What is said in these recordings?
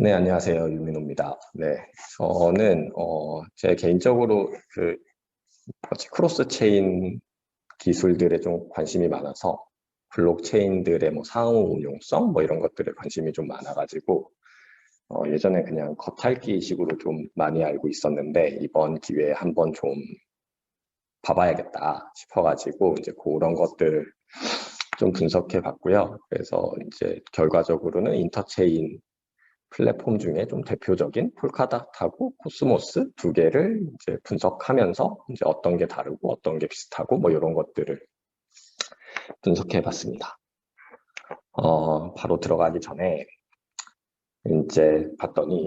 네, 안녕하세요. 유민호입니다. 네, 저는 제 개인적으로 크로스 체인 기술들에 좀 관심이 많아서 블록체인들의 뭐 상호 운용성 뭐 이런 것들에 관심이 좀 많아가지고 예전에 그냥 겉핥기식으로 좀 많이 알고 있었는데 이번 기회에 한번 좀 봐봐야겠다 싶어가지고 이제 그런 것들을 좀 분석해 봤고요. 그래서 이제 결과적으로는 인터체인 플랫폼 중에 좀 대표적인 폴카닷하고 코스모스 두 개를 이제 분석하면서 이제 어떤 게 다르고 어떤 게 비슷하고 뭐 이런 것들을 분석해 봤습니다. 바로 들어가기 전에 이제 봤더니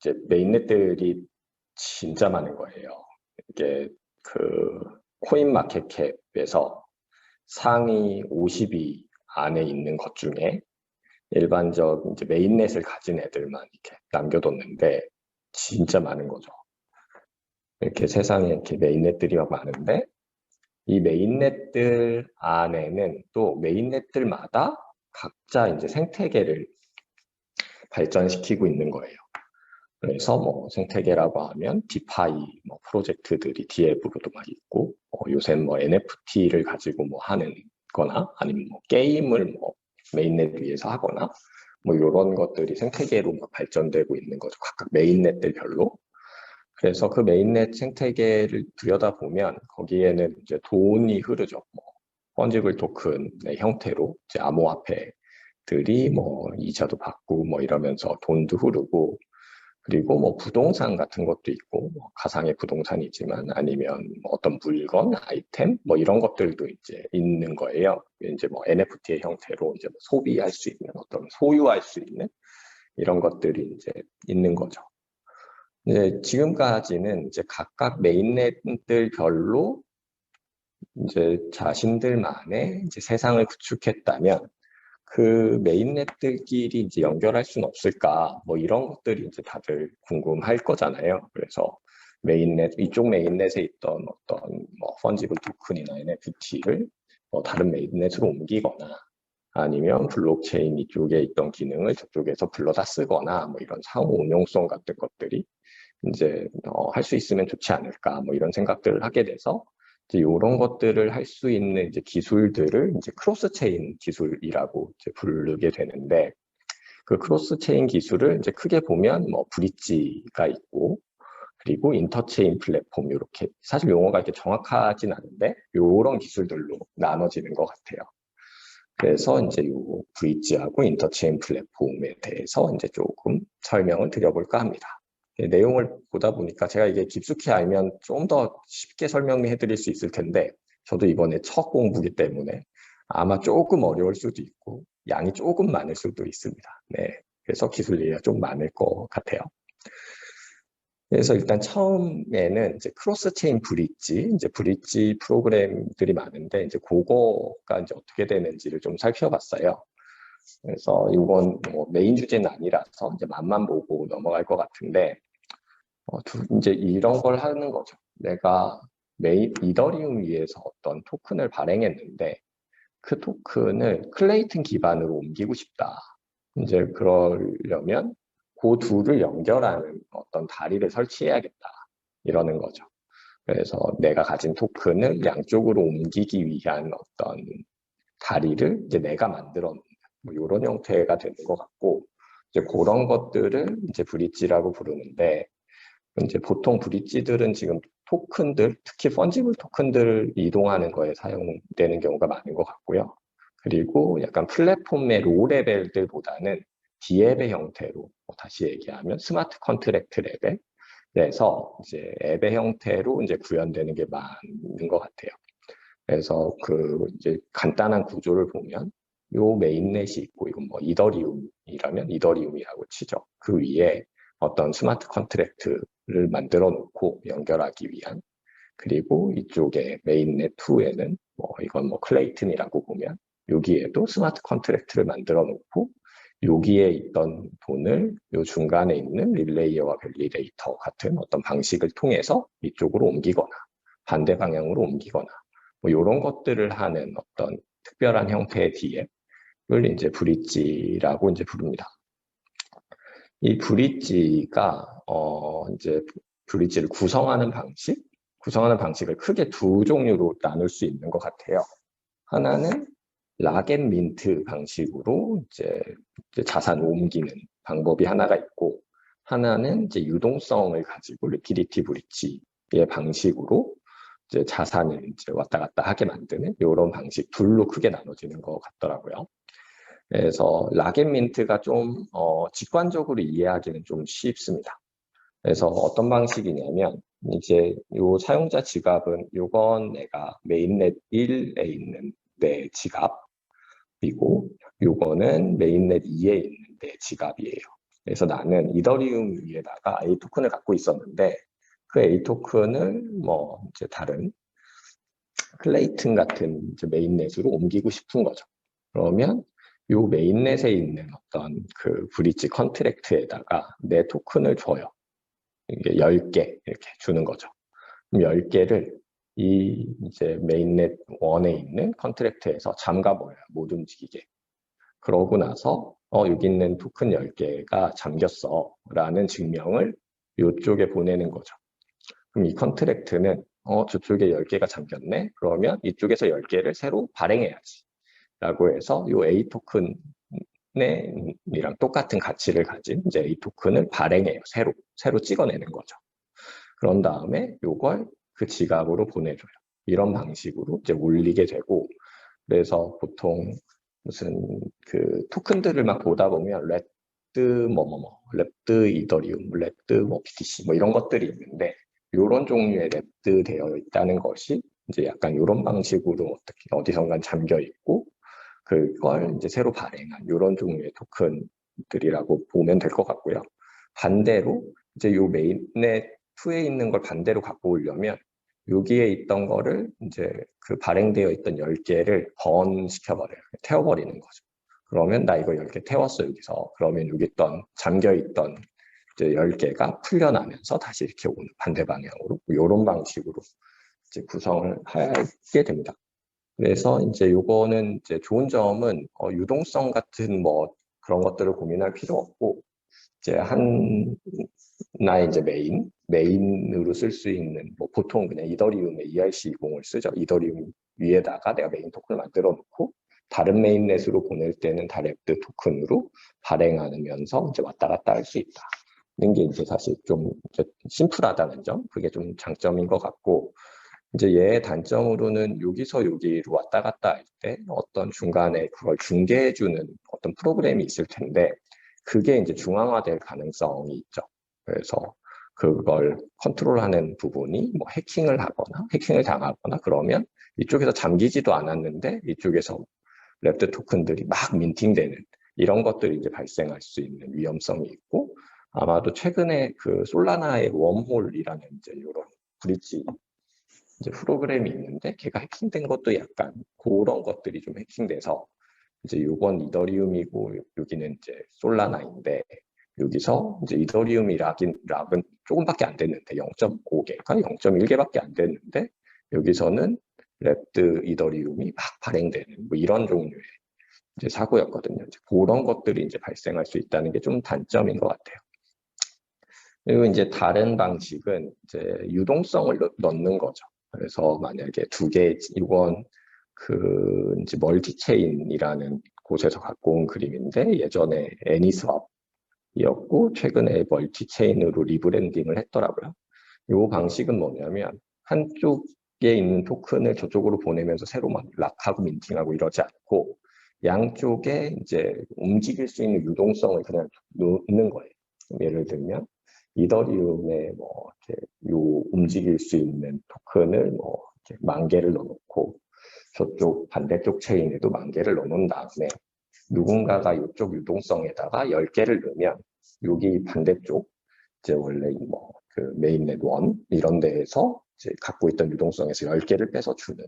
이제 메인넷들이 진짜 많은 거예요. 이게 그 코인 마켓캡에서 상위 50위 안에 있는 것 중에 일반적 이제 메인넷을 가진 애들만 이렇게 남겨뒀는데 진짜 많은 거죠. 이렇게 세상에 이렇게 메인넷들이 막 많은데 이 메인넷들 안에는 또 메인넷들마다 각자 이제 생태계를 발전시키고 있는 거예요. 그래서 뭐 생태계라고 하면 디파이 뭐 프로젝트들이 디앱으로도 막 있고 요새 뭐 NFT를 가지고 뭐 하는 거나 아니면 뭐 게임을 뭐 메인넷 위에서 하거나 뭐 이런 것들이 생태계로 막 발전되고 있는 거죠. 각각 메인넷들별로. 그래서 그 메인넷 생태계를 들여다보면 거기에는 이제 돈이 흐르죠. 뭐 펀지블 토큰의 형태로 이제 암호화폐들이 뭐 이자도 받고 뭐 이러면서 돈도 흐르고 그리고 뭐 부동산 같은 것도 있고 뭐 가상의 부동산이지만 아니면 뭐 어떤 물건, 아이템 뭐 이런 것들도 이제 있는 거예요. 이제 뭐 NFT의 형태로 이제 뭐 소비할 수 있는 어떤 소유할 수 있는 이런 것들이 이제 있는 거죠. 이제 지금까지는 이제 각각 메인넷들별로 이제 자신들만의 이제 세상을 구축했다면 그 메인넷들끼리 이제 연결할 수는 없을까? 뭐 이런 것들이 이제 다들 궁금할 거잖아요. 그래서 메인넷, 이쪽 메인넷에 있던 어떤 뭐 펀지블 토큰이나 NFT를 뭐 다른 메인넷으로 옮기거나 아니면 블록체인 이쪽에 있던 기능을 저쪽에서 불러다 쓰거나 뭐 이런 상호 응용성 같은 것들이 이제 할 수 있으면 좋지 않을까 뭐 이런 생각들을 하게 돼서 이제 이런 것들을 할 수 있는 이제 기술들을 이제 크로스 체인 기술이라고 이제 부르게 되는데 그 크로스 체인 기술을 이제 크게 보면 뭐 브릿지가 있고 그리고 인터체인 플랫폼 이렇게 사실 용어가 이렇게 정확하진 않은데 이런 기술들로 나눠지는 것 같아요. 그래서 이제 요 브릿지하고 인터체인 플랫폼에 대해서 이제 조금 설명을 드려볼까 합니다. 내용을 보다 보니까 제가 이게 깊숙이 알면 좀 더 쉽게 설명해 드릴 수 있을 텐데 저도 이번에 첫 공부기 때문에 아마 조금 어려울 수도 있고 양이 조금 많을 수도 있습니다. 네, 그래서 기술 얘기가 좀 많을 것 같아요. 그래서 일단 처음에는 이제 크로스 체인 브릿지, 이제 브릿지 프로그램들이 많은데 이제 그거가 이제 어떻게 되는지를 좀 살펴봤어요. 그래서 이건 뭐 메인 주제는 아니라서 이제 맛만 보고 넘어갈 것 같은데 이제 이런 걸 하는 거죠. 내가 이더리움 위에서 어떤 토큰을 발행했는데 그 토큰을 클레이튼 기반으로 옮기고 싶다. 이제 그러려면 그 둘을 연결하는 어떤 다리를 설치해야겠다. 이러는 거죠. 그래서 내가 가진 토큰을 양쪽으로 옮기기 위한 어떤 다리를 이제 내가 만들어 놓는 뭐 이런 형태가 되는 것 같고 이제 그런 것들을 이제 브릿지라고 부르는데 이제 보통 브릿지들은 지금 토큰들, 특히 펀지블 토큰들을 이동하는 거에 사용되는 경우가 많은 것 같고요. 그리고 약간 플랫폼의 로우 레벨들보다는 디앱의 형태로 다시 얘기하면 스마트 컨트랙트 레벨에서 이제 앱의 형태로 이제 구현되는 게 많은 것 같아요. 그래서 그 이제 간단한 구조를 보면 요 메인넷이 있고 이건 뭐 이더리움이라면 이더리움이라고 치죠. 그 위에 어떤 스마트 컨트랙트를 만들어 놓고 연결하기 위한 그리고 이쪽에 메인넷 2에는 뭐 이건 뭐 클레이튼이라고 보면 여기에도 스마트 컨트랙트를 만들어 놓고 여기에 있던 돈을 요 중간에 있는 릴레이어와 밸리데이터 같은 어떤 방식을 통해서 이쪽으로 옮기거나 반대 방향으로 옮기거나 뭐 이런 것들을 하는 어떤 특별한 형태의 DM을 이제 브릿지라고 이제 부릅니다. 이 브릿지가 이제 브릿지를 구성하는 방식을 크게 두 종류로 나눌 수 있는 것 같아요. 하나는 락앤민트 방식으로 이제 자산을 옮기는 방법이 하나가 있고, 하나는 이제 유동성을 가지고 리퀴디티 브릿지의 방식으로 이제 자산을 이제 왔다 갔다 하게 만드는 이런 방식 둘로 크게 나눠지는 것 같더라고요. 그래서 락앤민트가 좀 직관적으로 이해하기는 좀 쉽습니다. 그래서 어떤 방식이냐면 이제 요 사용자 지갑은 요건 내가 메인넷 1에 있는 내 지갑이고 요거는 메인넷 2에 있는 내 지갑이에요. 그래서 나는 이더리움 위에다가 A 토큰을 갖고 있었는데 그 A 토큰을 뭐 이제 다른 클레이튼 같은 이제 메인넷으로 옮기고 싶은 거죠. 그러면 요 메인넷에 있는 어떤 그 브릿지 컨트랙트에다가 내 토큰을 줘요. 이게 10개 이렇게 주는 거죠. 그럼 10개를 이 이제 메인넷 1에 있는 컨트랙트에서 잠가버려요. 못 움직이게. 그러고 나서 여기 있는 토큰 10개가 잠겼어 라는 증명을 이쪽에 보내는 거죠. 그럼 이 컨트랙트는 저쪽에 10개가 잠겼네? 그러면 이쪽에서 10개를 새로 발행해야지. 라고 해서 이 A 토큰이랑 똑같은 가치를 가진 이제 A 토큰을 발행해요. 새로 찍어내는 거죠. 그런 다음에 이걸 그 지갑으로 보내줘요. 이런 방식으로 이제 올리게 되고, 그래서 보통 무슨 그 토큰들을 막 보다 보면 랩드 랩드 이더리움, 랩드 BTC 이런 것들이 있는데, 이런 종류의 랩드 되어 있다는 것이 이제 약간 이런 방식으로 어떻게 어디선가 잠겨 있고 그걸 이제 새로 발행한 이런 종류의 토큰들이라고 보면 될 것 같고요. 반대로 이제 요 메인넷 2에 있는 걸 반대로 갖고 오려면 여기에 있던 거를 이제 그 발행되어 있던 10개를 번시켜버려요. 태워버리는 거죠. 그러면 나 이거 10개 태웠어 여기서. 그러면 여기 있던 잠겨있던 이제 10개가 풀려나면서 다시 이렇게 오는 반대 방향으로 이런 방식으로 이제 구성을 하게 됩니다. 그래서 이제 요거는 이제 좋은 점은 유동성 같은 뭐 그런 것들을 고민할 필요 없고 이제 하나의 이제 메인으로 쓸 수 있는 뭐 보통 그냥 이더리움의 ERC20을 쓰죠. 이더리움 위에다가 내가 메인 토큰을 만들어 놓고 다른 메인넷으로 보낼 때는 다랩드 토큰으로 발행하면서 이제 왔다 갔다 할 수 있다. 이런 게 이제 사실 좀 이제 심플하다는 점, 그게 좀 장점인 것 같고, 이제 얘의 단점으로는 여기서 여기로 왔다 갔다 할 때 어떤 중간에 그걸 중개해주는 어떤 프로그램이 있을 텐데 그게 이제 중앙화될 가능성이 있죠. 그래서 그걸 컨트롤하는 부분이 뭐 해킹을 당하거나 그러면 이쪽에서 잠기지도 않았는데 이쪽에서 랩드 토큰들이 막 민팅되는 이런 것들이 이제 발생할 수 있는 위험성이 있고, 아마도 최근에 그 솔라나의 웜홀이라는 이제 이런 브릿지 이제 프로그램이 있는데 걔가 해킹된 것도 약간 그런 것들이 좀 해킹돼서 이제 요건 이더리움이고 여기는 이제 솔라나인데 여기서 이제 이더리움이 락은 조금밖에 안 됐는데 0.5개가 0.1개밖에 안 됐는데 여기서는 랩드 이더리움이 막 발행되는 뭐 이런 종류의 이제 사고였거든요. 이제 그런 것들이 이제 발생할 수 있다는 게 좀 단점인 것 같아요. 그리고 이제 다른 방식은 이제 유동성을 넣는 거죠. 그래서 만약에 두 개, 이건 그 이제 멀티체인이라는 곳에서 갖고 온 그림인데 예전에 애니스왑이었고 최근에 멀티체인으로 리브랜딩을 했더라고요. 이 방식은 뭐냐면 한쪽에 있는 토큰을 저쪽으로 보내면서 새로 막 락하고 민팅하고 이러지 않고 양쪽에 이제 움직일 수 있는 유동성을 그냥 넣는 거예요. 예를 들면 이더리움에 뭐 이렇게 요 움직일 수 있는 토큰을 뭐 이렇게 10,000개를 넣어놓고 저쪽 반대쪽 체인에도 10,000개를 넣어놓은 다음에 누군가가 이쪽 유동성에다가 10개를 넣으면 여기 반대쪽 이제 원래 뭐 그 메인넷 1 이런 데에서 이제 갖고 있던 유동성에서 10개를 빼서 주는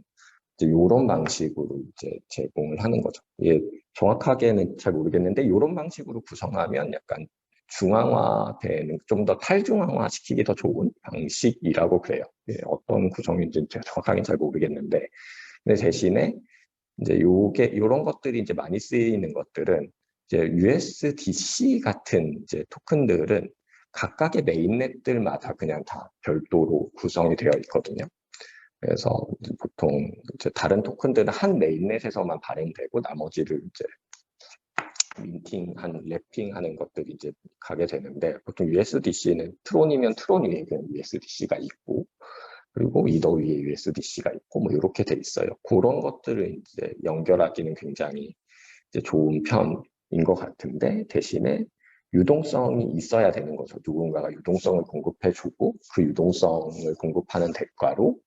이제 이런 방식으로 이제 제공을 하는 거죠. 이게 정확하게는 잘 모르겠는데 이런 방식으로 구성하면 약간 중앙화되는 좀 더 탈중앙화 시키기 더 좋은 방식이라고 그래요. 예, 어떤 구성인지 제가 정확하게 잘 모르겠는데, 근데 대신에 이제 요게 이런 것들이 이제 많이 쓰이는 것들은 이제 USDC 같은 이제 토큰들은 각각의 메인넷들마다 그냥 다 별도로 구성이 되어 있거든요. 그래서 보통 이제 다른 토큰들은 한 메인넷에서만 발행되고 나머지를 이제 민팅한 랩핑하는 것들이 이제 가게 되는데, 보통 USDC는 트론이면 트론 위에 그냥 USDC가 있고, 그리고 이더 위에 USDC가 있고, 뭐 이렇게 돼 있어요. 그런 것들을 이제 연결하기는 굉장히 이제 좋은 편인 것 같은데, 대신에 유동성이 있어야 되는 거죠. 누군가가 유동성을 공급해주고 그 유동성을 공급하는 대가로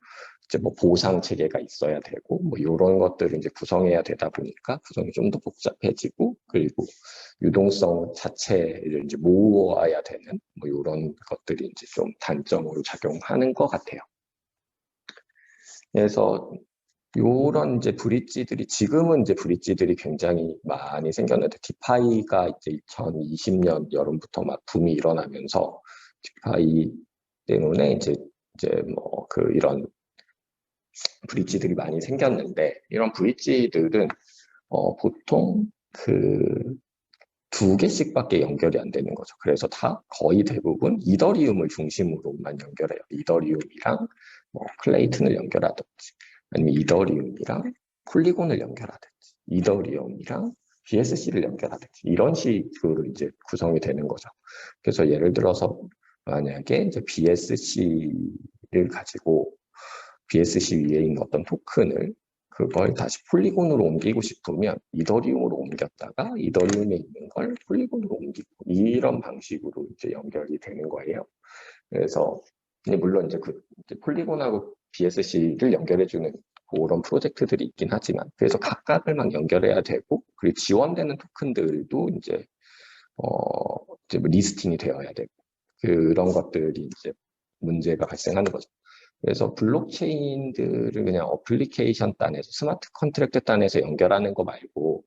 이제 뭐 보상 체계가 있어야 되고 뭐 이런 것들을 이제 구성해야 되다 보니까 구성이 좀 더 복잡해지고, 그리고 유동성 자체를 이제 모아야 되는 뭐 이런 것들이 이제 좀 단점으로 작용하는 것 같아요. 그래서 요런 이제 브릿지들이, 지금은 이제 브릿지들이 굉장히 많이 생겼는데, 디파이가 이제 2020년 여름부터 막 붐이 일어나면서 디파이 때문에 이제 뭐 이런 브릿지들이 많이 생겼는데, 이런 브릿지들은 보통 2개씩밖에 연결이 안 되는 거죠. 그래서 다 거의 대부분 이더리움을 중심으로만 연결해요. 이더리움이랑 뭐 클레이튼을 연결하든지, 아니면 이더리움이랑 폴리곤을 연결하든지, 이더리움이랑 BSC를 연결하든지, 이런 식으로 이제 구성이 되는 거죠. 그래서 예를 들어서 만약에 이제 BSC를 가지고 BSC 위에 있는 어떤 토큰을 그걸 다시 폴리곤으로 옮기고 싶으면 이더리움으로 옮겼다가 이더리움에 있는 걸 폴리곤으로 옮기고, 이런 방식으로 이제 연결이 되는 거예요. 그래서 물론 이제 이제 폴리곤하고 BSC를 연결해주는 그런 프로젝트들이 있긴 하지만, 그래서 각각을 막 연결해야 되고, 그리고 지원되는 토큰들도 이제 이제 뭐 리스팅이 되어야 되고, 그런 것들이 이제 문제가 발생하는 거죠. 그래서 블록체인들을 그냥 어플리케이션 단에서, 스마트 컨트랙트 단에서 연결하는 거 말고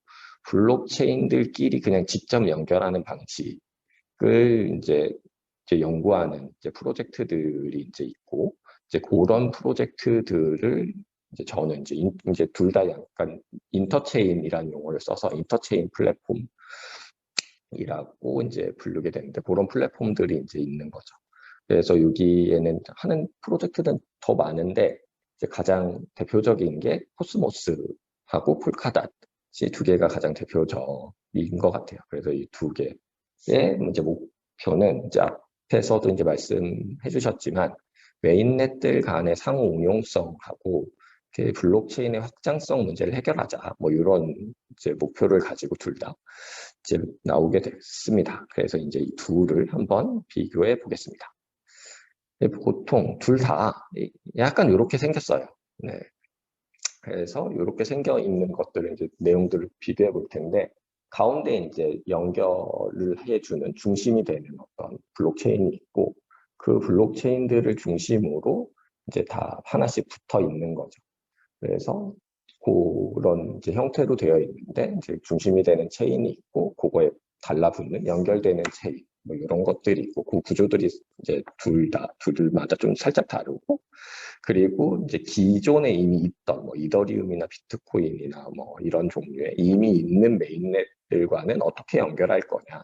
블록체인들끼리 그냥 직접 연결하는 방식을 이제 연구하는 이제 프로젝트들이 이제 있고, 이제 그런 프로젝트들을 이제 저는 이제 둘 다 약간 인터체인이라는 용어를 써서 인터체인 플랫폼이라고 이제 부르게 되는데, 그런 플랫폼들이 이제 있는 거죠. 그래서 여기에는 하는 프로젝트는 더 많은데, 이제 가장 대표적인 게 코스모스하고 폴카닷, 이 2개가 가장 대표적인 것 같아요. 그래서 이 2개의 이제 목표는 이제 앞에서도 이제 말씀해 주셨지만, 메인넷들 간의 상호 응용성하고 블록체인의 확장성 문제를 해결하자, 뭐 이런 이제 목표를 가지고 둘 다 이제 나오게 됐습니다. 그래서 이제 이 둘을 한번 비교해 보겠습니다. 보통 둘 다 약간 이렇게 생겼어요. 네. 그래서 이렇게 생겨 있는 것들을 이제 내용들을 비교해 볼 텐데, 가운데 이제 연결을 해주는 중심이 되는 어떤 블록체인이 있고, 그 블록체인들을 중심으로 이제 다 하나씩 붙어 있는 거죠. 그래서 그런 이제 형태로 되어 있는데, 이제 중심이 되는 체인이 있고, 그거에 달라붙는 연결되는 체인, 뭐 이런 것들이 있고, 그 구조들이 이제 둘마다 좀 살짝 다르고, 그리고 이제 기존에 이미 있던 뭐 이더리움이나 비트코인이나 뭐 이런 종류의 이미 있는 메인넷들과는 어떻게 연결할 거냐,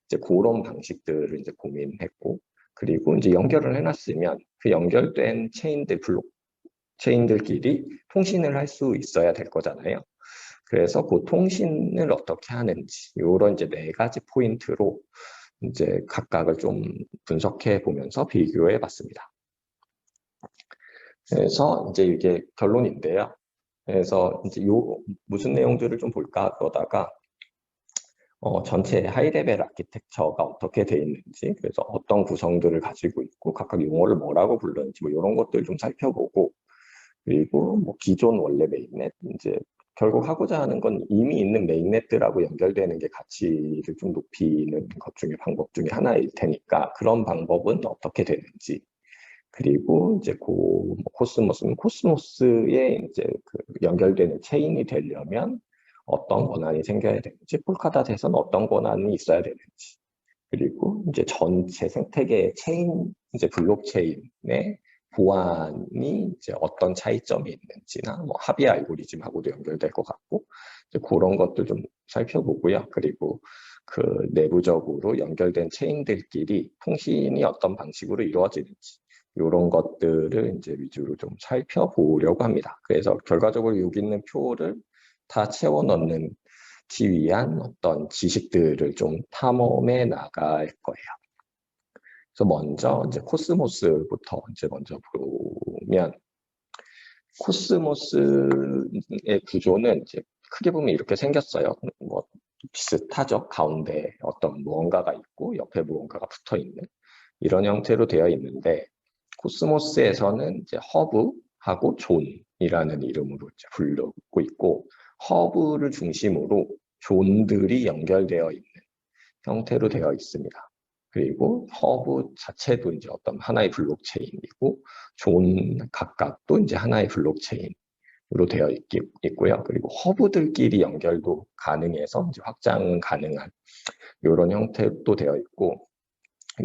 이제 그런 방식들을 이제 고민했고, 그리고 이제 연결을 해놨으면 그 연결된 체인들끼리 통신을 할 수 있어야 될 거잖아요. 그래서 그 통신을 어떻게 하는지, 이런 이제 4가지 포인트로 이제 각각을 좀 분석해 보면서 비교해 봤습니다. 그래서 이제 이게 결론인데요. 그래서 이제 무슨 내용들을 좀 볼까 그러다가 전체 하이레벨 아키텍처가 어떻게 돼 있는지, 그래서 어떤 구성들을 가지고 있고 각각 용어를 뭐라고 부르는지, 뭐 이런 것들 좀 살펴보고, 그리고 뭐 기존 원래 메인넷, 이제 결국 하고자 하는 건 이미 있는 메인넷들하고 연결되는 게 가치를 좀 높이는 것 중에 방법 중에 하나일 테니까, 그런 방법은 어떻게 되는지, 그리고 이제 코스모스는 코스모스에 이제 연결되는 체인이 되려면 어떤 권한이 생겨야 되는지, 폴카닷에서는 어떤 권한이 있어야 되는지, 그리고 이제 전체 생태계의 체인, 이제 블록체인의 보안이 이제 어떤 차이점이 있는지나, 뭐 합의 알고리즘하고도 연결될 것 같고, 이제 그런 것들 좀 살펴보고요. 그리고 그 내부적으로 연결된 체인들끼리 통신이 어떤 방식으로 이루어지는지 이런 것들을 이제 위주로 좀 살펴보려고 합니다. 그래서 결과적으로 여기 있는 표를 다 채워 넣는 위한 어떤 지식들을 좀 탐험해 나갈 거예요. 그래서 먼저 이제 코스모스부터 이제 먼저 보면 코스모스의 구조는 이제 크게 보면 이렇게 생겼어요. 뭐 비슷하죠. 가운데 어떤 무언가가 있고 옆에 무언가가 붙어 있는 이런 형태로 되어 있는데 코스모스에서는 이제 허브하고 존이라는 이름으로 이제 부르고 있고 허브를 중심으로 존들이 연결되어 있는 형태로 되어 있습니다. 그리고 허브 자체도 이제 어떤 하나의 블록체인이고 존 각각도 이제 하나의 블록체인으로 되어 있고요. 그리고 허브들끼리 연결도 가능해서 이제 확장은 가능한 이런 형태도 되어 있고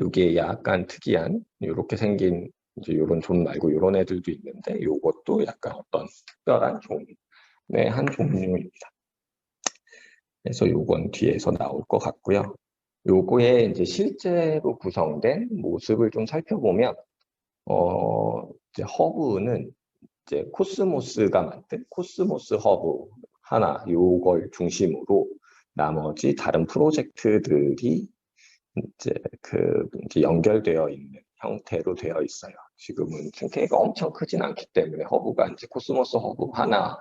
이게 약간 특이한 이렇게 생긴 이제 이런 존 말고 이런 애들도 있는데 이것도 약간 어떤 특별한 존의 한 종류입니다. 그래서 요건 뒤에서 나올 것 같고요. 요거의 이제 실제로 구성된 모습을 좀 살펴보면, 이제 허브는 이제 코스모스가 만든 코스모스 허브 하나, 요걸 중심으로 나머지 다른 프로젝트들이 이제 연결되어 있는 형태로 되어 있어요. 지금은 생태계가 엄청 크진 않기 때문에 허브가 이제 코스모스 허브 하나,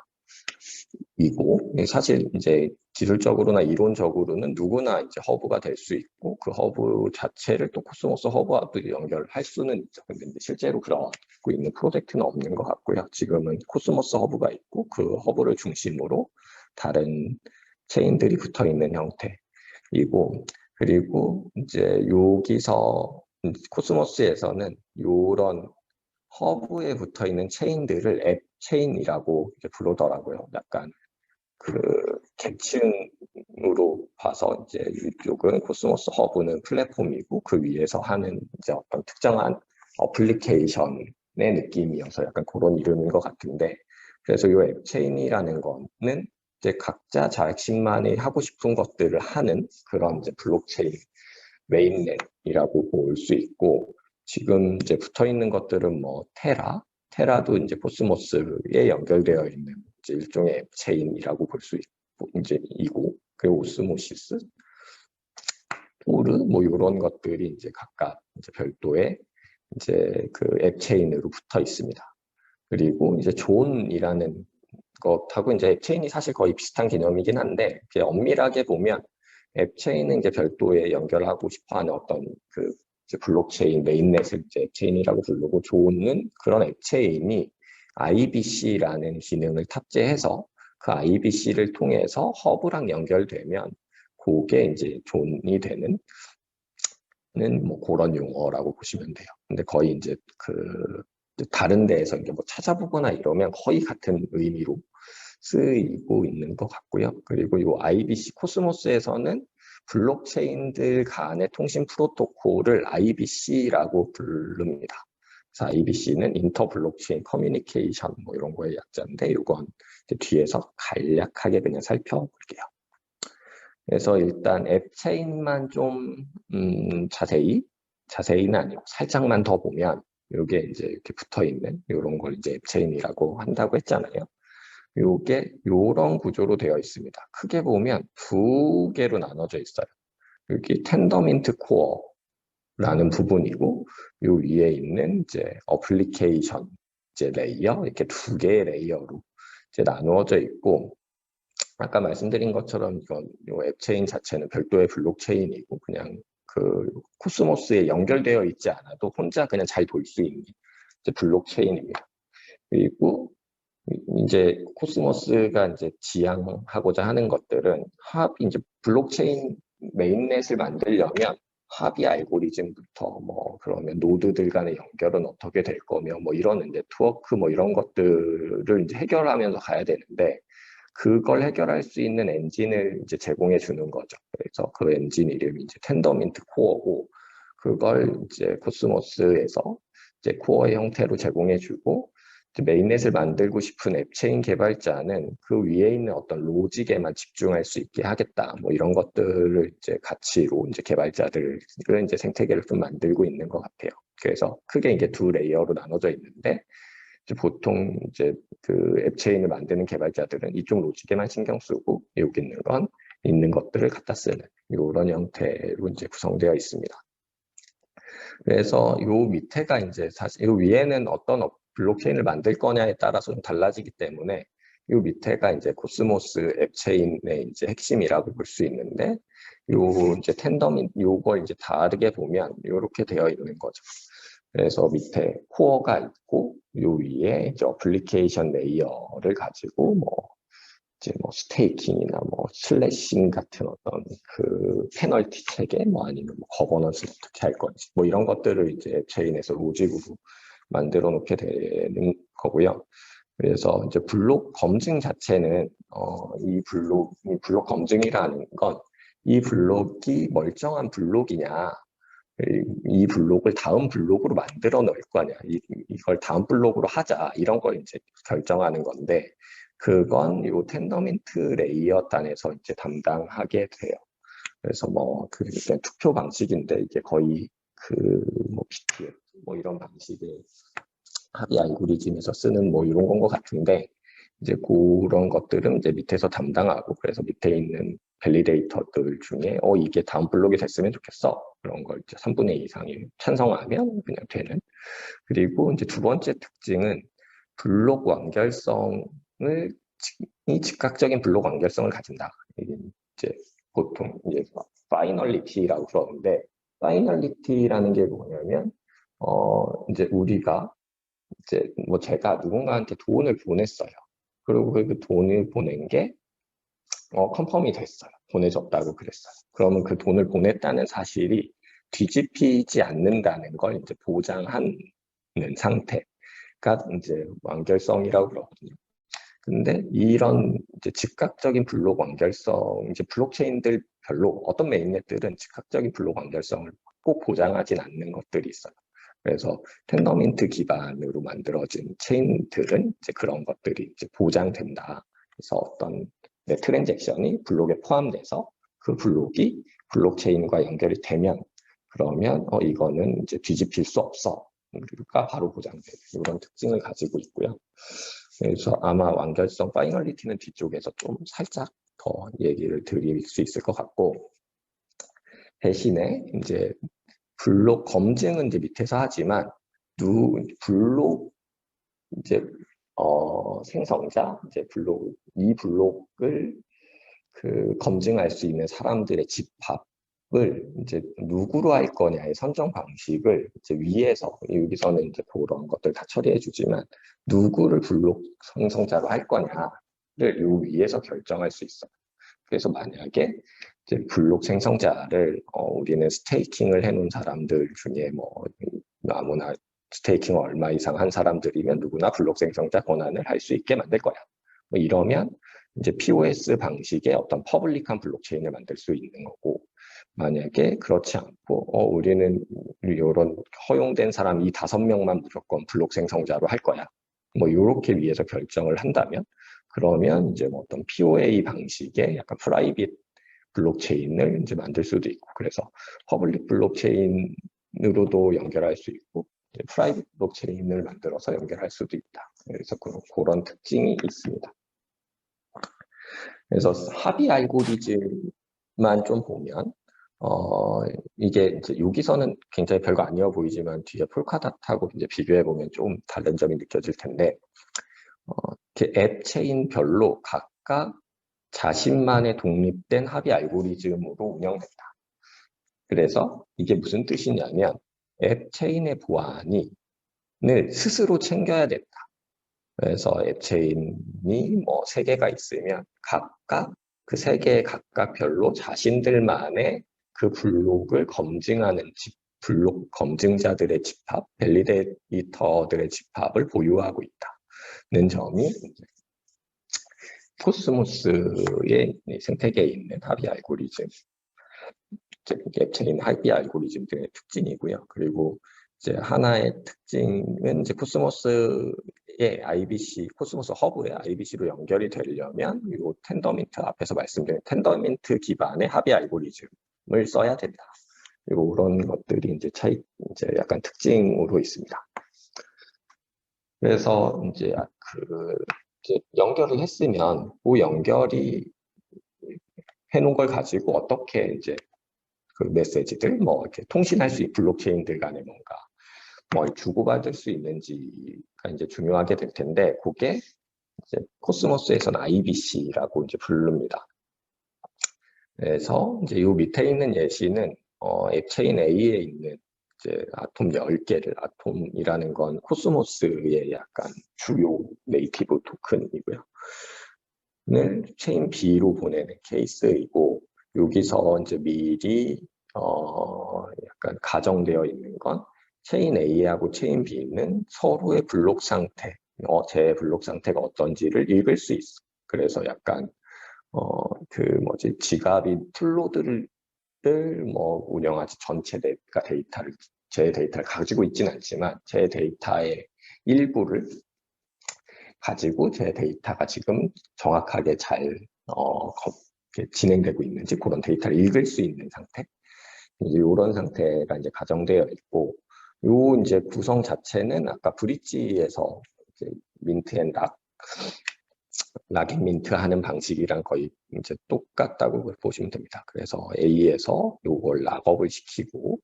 이고 사실 이제 기술적으로나 이론적으로는 누구나 이제 허브가 될 수 있고 그 허브 자체를 또 코스모스 허브와도 연결할 수는 있죠. 근데 이제 실제로 그러고 있는 프로젝트는 없는 것 같고요. 지금은 코스모스 허브가 있고 그 허브를 중심으로 다른 체인들이 붙어 있는 형태이고 그리고 이제 여기서 코스모스에서는 이런 허브에 붙어 있는 체인들을 앱 체인이라고 이제 부르더라고요. 약간 그 계층으로 봐서 이제 이쪽은 코스모스 허브는 플랫폼이고 그 위에서 하는 이제 어떤 특정한 어플리케이션의 느낌이어서 약간 그런 이름인 것 같은데 그래서 이 앱체인이라는 거는 이제 각자 자신만이 하고 싶은 것들을 하는 그런 이제 블록체인 메인넷이라고 볼 수 있고 지금 이제 붙어 있는 것들은 뭐 테라도 이제 코스모스에 연결되어 있는 이제 일종의 앱체인이라고 볼 수 있고 이제 이고 그리고 오스모시스, 토르 뭐 이런 것들이 이제 각각 이제 별도의 이제 그 앱체인으로 붙어 있습니다. 그리고 이제 존이라는 것하고 이제 앱체인이 사실 거의 비슷한 개념이긴 한데 엄밀하게 보면 앱체인은 이제 별도의 연결하고 싶어하는 어떤 그 이제 블록체인 메인넷을 이제 앱체인이라고 부르고 존은 그런 앱체인이 IBC라는 기능을 탑재해서 그 IBC를 통해서 허브랑 연결되면 그게 이제 존이 되는 뭐 그런 용어라고 보시면 돼요. 근데 거의 이제 그 다른 데에서 이제 뭐 찾아보거나 이러면 거의 같은 의미로 쓰이고 있는 것 같고요. 그리고 이 IBC 코스모스에서는 블록체인들 간의 통신 프로토콜을 IBC라고 부릅니다. 그래서 IBC는 인터 블록체인 커뮤니케이션 뭐 이런 거의 약자인데 이건 뒤에서 간략하게 그냥 살펴볼게요. 그래서 일단 앱체인만 좀 자세히는 아니고 살짝만 더 보면 이게 이제 이렇게 붙어 있는 이런 걸 이제 앱체인이라고 한다고 했잖아요. 요게 요런 구조로 되어 있습니다. 크게 보면 두 개로 나눠져 있어요. 여기 텐더민트 코어라는 부분이고 요 위에 있는 이제 어플리케이션 이제 레이어 이렇게 두 개의 레이어로 이제 나누어져 있고 아까 말씀드린 것처럼 이건 요 앱체인 자체는 별도의 블록체인이고 그냥 그 코스모스에 연결되어 있지 않아도 혼자 그냥 잘 돌 수 있는 이제 블록체인입니다. 그리고 이제 코스모스가 이제 지향하고자 하는 것들은 이제 블록체인 메인넷을 만들려면 합의 알고리즘부터 뭐 그러면 노드들 간의 연결은 어떻게 될 거며 뭐 이런 네트워크 뭐 이런 것들을 이제 해결하면서 가야 되는데 그걸 해결할 수 있는 엔진을 이제 제공해 주는 거죠. 그래서 그 엔진 이름이 이제 텐더민트 코어고 그걸 이제 코스모스에서 이제 코어의 형태로 제공해 주고 메인넷을 만들고 싶은 앱체인 개발자는 그 위에 있는 어떤 로직에만 집중할 수 있게 하겠다. 뭐 이런 것들을 이제 가치로 이제 개발자들은 이제 생태계를 좀 만들고 있는 것 같아요. 그래서 크게 이게 두 레이어로 나눠져 있는데, 이제 보통 이제 그 앱체인을 만드는 개발자들은 이쪽 로직에만 신경 쓰고 여기 있는 건 있는 것들을 갖다 쓰는 이런 형태로 이제 구성되어 있습니다. 그래서 요 밑에가 이제 사실 요 위에는 어떤 블록체인을 만들 거냐에 따라서 좀 달라지기 때문에 요 밑에가 이제 코스모스 앱체인의 이제 핵심이라고 볼 수 있는데, 요 이제 텐덤인 요걸 이제 다르게 보면 요렇게 되어 있는 거죠. 그래서 밑에 코어가 있고 요 위에 이제 어플리케이션 레이어를 가지고 뭐 이제 뭐 스테이킹이나 뭐 슬래싱 같은 어떤 그 페널티 체계 뭐 아니면 뭐 거버넌스 어떻게 할 건지 뭐 이런 것들을 이제 체인에서 로직으로 만들어 놓게 되는 거고요. 그래서 이제 블록 검증 자체는 이 블록 검증이라는 건 이 블록이 멀쩡한 블록이냐, 이 블록을 다음 블록으로 만들어 놓을 거냐, 이걸 다음 블록으로 하자, 이런 걸 이제 결정하는 건데, 그건 요 텐더민트 레이어 단에서 이제 담당하게 돼요. 그래서 뭐 그 투표 방식인데 이게 거의 그뭐 BTF 뭐 이런 방식의 합의 알고리즘에서 쓰는 뭐 이런 건 것 같은데, 이제 그런 것들은 이제 밑에서 담당하고, 그래서 밑에 있는 밸리데이터들 중에 이게 다음 블록이 됐으면 좋겠어, 그런 걸 이제 3분의 2 이상이 찬성하면 그냥 되는. 그리고 이제 두 번째 특징은 블록 완결성을 이 즉각적인 블록 완결성을 가진다. 이게 이제 보통 이제 파이널리티라고 그러는데, 파이널리티라는 게 뭐냐면 이제 우리가 이제 뭐 제가 누군가한테 돈을 보냈어요. 그리고 그 돈을 보낸 게 컨펌이 됐어요. 보내줬다고 그랬어요. 그러면 그 돈을 보냈다는 사실이 뒤집히지 않는다는 걸 이제 보장하는 상태가 이제 완결성이라고 그러거든요. 근데 이런 이제 즉각적인 블록 완결성, 이제 블록체인들 별로 어떤 메인넷들은 즉각적인 블록 완결성을 꼭 보장하진 않는 것들이 있어요. 그래서 텐더민트 기반으로 만들어진 체인들은 이제 그런 것들이 이제 보장된다. 그래서 어떤 트랜잭션이 블록에 포함돼서 그 블록이 블록체인과 연결이 되면, 그러면 이거는 이제 뒤집힐 수 없어. 그러니까 바로 보장되는 이런 특징을 가지고 있고요. 그래서 아마 완결성 파이널리티는 뒤쪽에서 좀 살짝 더 얘기를 드릴 수 있을 것 같고, 대신에 이제 블록 검증은 이제 밑에서 하지만 블록 이제 생성자 이제 이 블록을 그 검증할 수 있는 사람들의 집합을 이제 누구로 할 거냐의 선정 방식을 이제 위에서, 여기서는 이제 그런 것들 다 처리해 주지만 누구를 블록 생성자로 할 거냐를 요 위에서 결정할 수 있어요. 그래서 만약에 이제 블록 생성자를 우리는 스테이킹을 해놓은 사람들 중에 뭐 아무나 스테이킹 얼마 이상 한 사람들이면 누구나 블록 생성자 권한을 할 수 있게 만들 거야. 뭐 이러면 이제 POS 방식의 어떤 퍼블릭한 블록체인을 만들 수 있는 거고, 만약에 그렇지 않고 우리는 이런 허용된 사람 이 5명만 무조건 블록 생성자로 할 거야, 뭐 이렇게 위해서 결정을 한다면, 그러면 이제 뭐 어떤 POA 방식의 약간 프라이빗 블록체인을 이제 만들 수도 있고, 그래서 퍼블릭 블록체인으로도 연결할 수 있고 프라이빗 블록체인을 만들어서 연결할 수도 있다. 그래서 그런 특징이 있습니다. 그래서 합의 알고리즘만 좀 보면 이게 이제 여기서는 굉장히 별거 아니어 보이지만 뒤에 폴카닷하고 이제 비교해 보면 좀 다른 점이 느껴질 텐데, 앱 체인별로 각각 자신만의 독립된 합의 알고리즘으로 운영된다. 그래서 이게 무슨 뜻이냐면 앱 체인의 보안을 스스로 챙겨야 된다. 그래서 앱 체인이 뭐 3개가 있으면 각각 그 3개 각각 별로 자신들만의 그 블록을 검증하는 블록 검증자들의 집합, 밸리데이터들의 집합을 보유하고 있다는 점이 코스모스의 생태계에 있는 합의 알고리즘, 앱체인 합의 알고리즘들의 특징이고요. 그리고 이제 하나의 특징은 이제 코스모스의 IBC, 코스모스 허브의 IBC로 연결이 되려면 이 텐더민트 앞에서 말씀드린 텐더민트 기반의 합의 알고리즘을 써야 된다. 그리고 그런 것들이 이제 이제 약간 특징으로 있습니다. 그래서 이제 이제 연결을 했으면 그 연결이 해놓은 걸 가지고 어떻게 이제 그 메시지들, 뭐 이렇게 통신할 수 있는 블록체인들 간에 뭔가 뭐 주고받을 수 있는지가 이제 중요하게 될 텐데, 그게 이제 코스모스에서는 IBC라고 이제 부릅니다. 그래서 이제 이 밑에 있는 예시는 앱체인 A에 있는 이제 아톰 10개를, 아톰이라는 건 코스모스의 약간 주요 네이티브 토큰이고요. 를 체인 B로 보내는 케이스이고, 여기서 이제 미리 약간 가정되어 있는 건 체인 A하고 체인 B는 서로의 블록 상태, 제 블록 상태가 어떤지를 읽을 수 있어. 그래서 약간 지갑인 플로드를 뭐 운영하지 전체 데이터를, 제 데이터를 가지고 있지는 않지만 제 데이터의 일부를 가지고 제 데이터가 지금 정확하게 잘 진행되고 있는지 그런 데이터를 읽을 수 있는 상태, 이제 이런 상태가 이제 가정되어 있고, 요 이제 구성 자체는 아까 브릿지에서 이제 민트 앤 락인 민트 하는 방식이랑 거의 이제 똑같다고 보시면 됩니다. 그래서 A에서 요걸 락업을 시키고,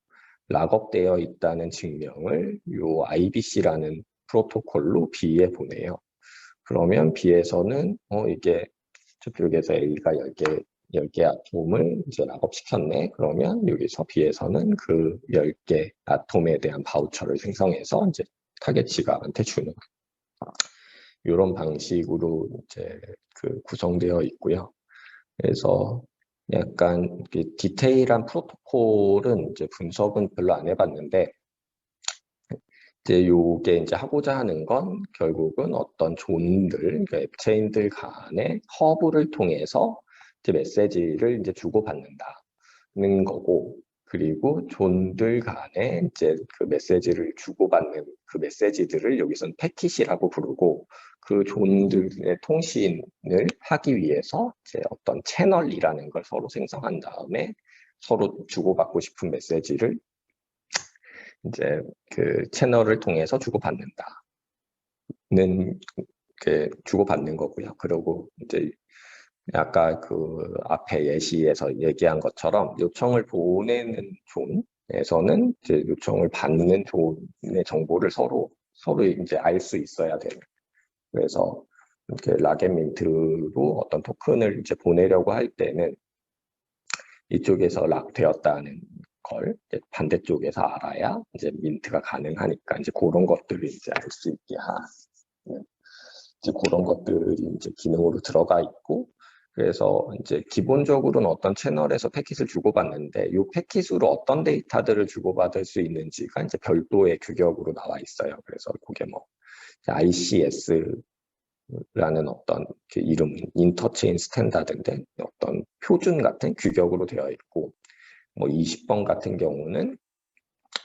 락업되어 있다는 증명을 요 IBC라는 프로토콜로 B에 보내요. 그러면 B에서는 이게 저쪽에서 A가 10개 아톰을 이제 락업시켰네. 그러면 여기서 B에서는 그 10개 아톰에 대한 바우처를 생성해서 이제 타겟 지갑한테 주는 이런 방식으로 이제 구성되어 있고요. 그래서 약간 디테일한 프로토콜은 이제 분석은 별로 안 해봤는데, 이제 요게 이제 하고자 하는 건 결국은 어떤 존들, 그러니까 앱체인들 간의 허브를 통해서 이제 메시지를 이제 주고받는다는 거고, 그리고 존들 간에 이제 그 메시지를 주고받는 그 메시지들을 여기서는 패킷이라고 부르고, 그 존들의 통신을 하기 위해서 이제 어떤 채널이라는 걸 서로 생성한 다음에 서로 주고받고 싶은 메시지를 이제 그 채널을 통해서 주고받는다는 주고받는 거고요. 그리고 이제 아까 그 앞에 예시에서 얘기한 것처럼 요청을 보내는 존에서는 이제 요청을 받는 존의 정보를 서로 이제 알 수 있어야 되는. 그래서 이렇게 락앤민트로 어떤 토큰을 이제 보내려고 할 때는 이쪽에서 락되었다는 걸 이제 반대쪽에서 알아야 이제 민트가 가능하니까, 이제 그런 것들을 이제 알 수 있게 하는 이제 그런 것들이 이제 기능으로 들어가 있고, 그래서 이제 기본적으로는 어떤 채널에서 패킷을 주고받는데, 이 패킷으로 어떤 데이터들을 주고받을 수 있는지가 이제 별도의 규격으로 나와 있어요. 그래서 그게 뭐 ICS라는 어떤 그 이름, 인터체인 스탠다드인데 어떤 표준 같은 규격으로 되어 있고, 뭐 20번 같은 경우는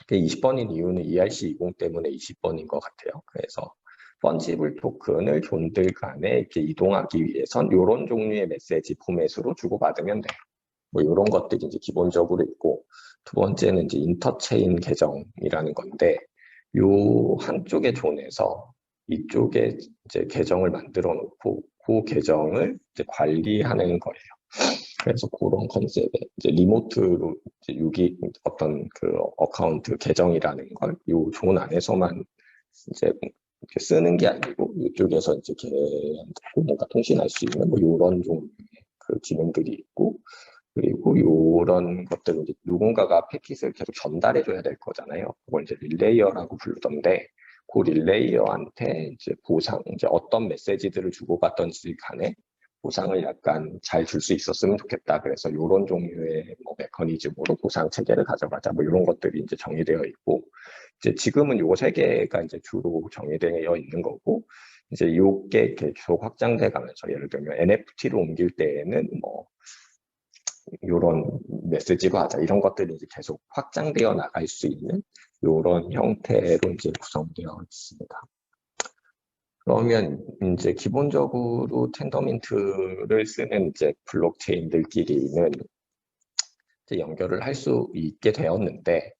20번인 이유는 ERC20 때문에 20번인 것 같아요. 그래서 펀지블 토큰을 존들 간에 이렇게 이동하기 위해선 이런 종류의 메시지 포맷으로 주고받으면 돼요. 뭐 이런 것들이 이제 기본적으로 있고, 두 번째는 이제 인터체인 계정이라는 건데, 요 한쪽의 존에서 이쪽에 이제 계정을 만들어 놓고 그 계정을 이제 관리하는 거예요. 그래서 그런 컨셉의 이제 리모트로 이제 어떤 그 어카운트 계정이라는 걸 요 존 안에서만 이제 이렇게 쓰는 게 아니고, 이쪽에서 이제 걔한테 뭔가 통신할 수 있는 뭐 이런 종류의 그 기능들이 있고, 그리고 이런 것들은 이제 누군가가 패킷을 계속 전달해줘야 될 거잖아요. 그걸 이제 릴레이어라고 부르던데, 그 릴레이어한테 이제 이제 어떤 메시지들을 주고받던지 간에 보상을 약간 잘 줄 수 있었으면 좋겠다. 그래서 이런 종류의 뭐 메커니즘으로 보상 체계를 가져가자. 뭐 이런 것들이 이제 정의되어 있고, 이제 지금은 요 세 개가 이제 주로 정의되어 있는 거고, 이제 요게 계속 확장돼 가면서 예를 들면 NFT로 옮길 때에는 뭐 이런 메시지로 하자. 이런 것들이 이제 계속 확장되어 나갈 수 있는 이런 형태로 이제 구성되어 있습니다. 그러면 이제 기본적으로 텐더민트를 쓰는 이제 블록체인들끼리는 이제 연결을 할 수 있게 되었는데,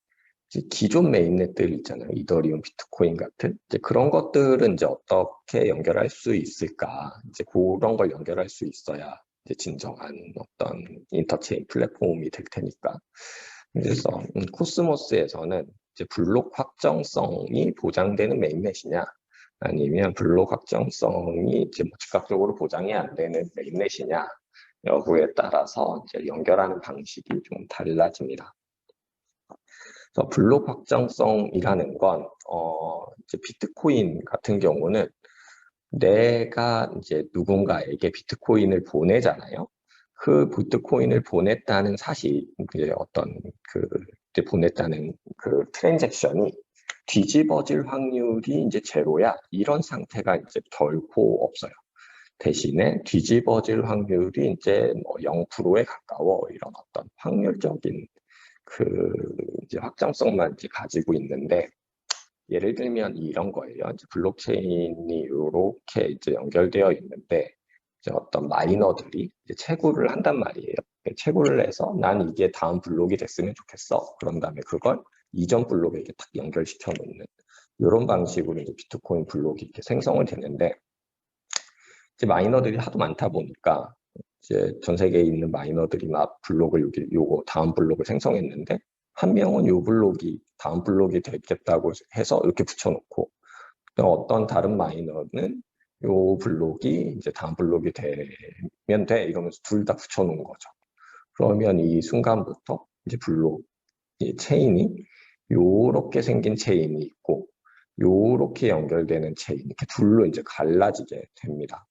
이제 기존 메인넷들 있잖아요. 이더리움, 비트코인 같은 이제 그런 것들은 이제 어떻게 연결할 수 있을까? 이제 그런 걸 연결할 수 있어야 이제 진정한 어떤 인터체인 플랫폼이 될 테니까. 그래서 코스모스에서는 이제 블록 확정성이 보장되는 메인넷이냐, 아니면 블록 확정성이 이제 뭐 즉각적으로 보장이 안 되는 메인넷이냐 여부에 따라서 이제 연결하는 방식이 좀 달라집니다. 그래서 블록 확정성이라는 건 이제 비트코인 같은 경우는 내가 이제 누군가에게 비트코인을 보내잖아요. 그 비트코인을 보냈다는 사실, 이제 어떤 이제 보냈다는 그 트랜잭션이 뒤집어질 확률이 이제 제로야. 이런 상태가 이제 결코 없어요. 대신에 뒤집어질 확률이 이제 뭐 0%에 가까워, 이런 어떤 확률적인 이제 확장성만 이제 가지고 있는데, 예를 들면 이런 거예요. 이제 블록체인이 이렇게 이제 연결되어 있는데, 이제 어떤 마이너들이 이제 채굴을 한단 말이에요. 채굴을 해서 난 이게 다음 블록이 됐으면 좋겠어. 그런 다음에 그걸 이전 블록에 이렇게 딱 연결시켜 놓는 이런 방식으로 이제 비트코인 블록이 이렇게 생성을 되는데, 이제 마이너들이 하도 많다 보니까 이제 전 세계에 있는 마이너들이 막 블록을 요거 다음 블록을 생성했는데, 한 명은 요 블록이 다음 블록이 되겠다고 해서 이렇게 붙여놓고, 어떤 다른 마이너는 요 블록이 이제 다음 블록이 되면 돼 이러면서 둘 다 붙여놓은 거죠. 그러면 이 순간부터 이제 블록 이 체인이 요렇게 생긴 체인이 있고, 요렇게 연결되는 체인, 이렇게 둘로 이제 갈라지게 됩니다.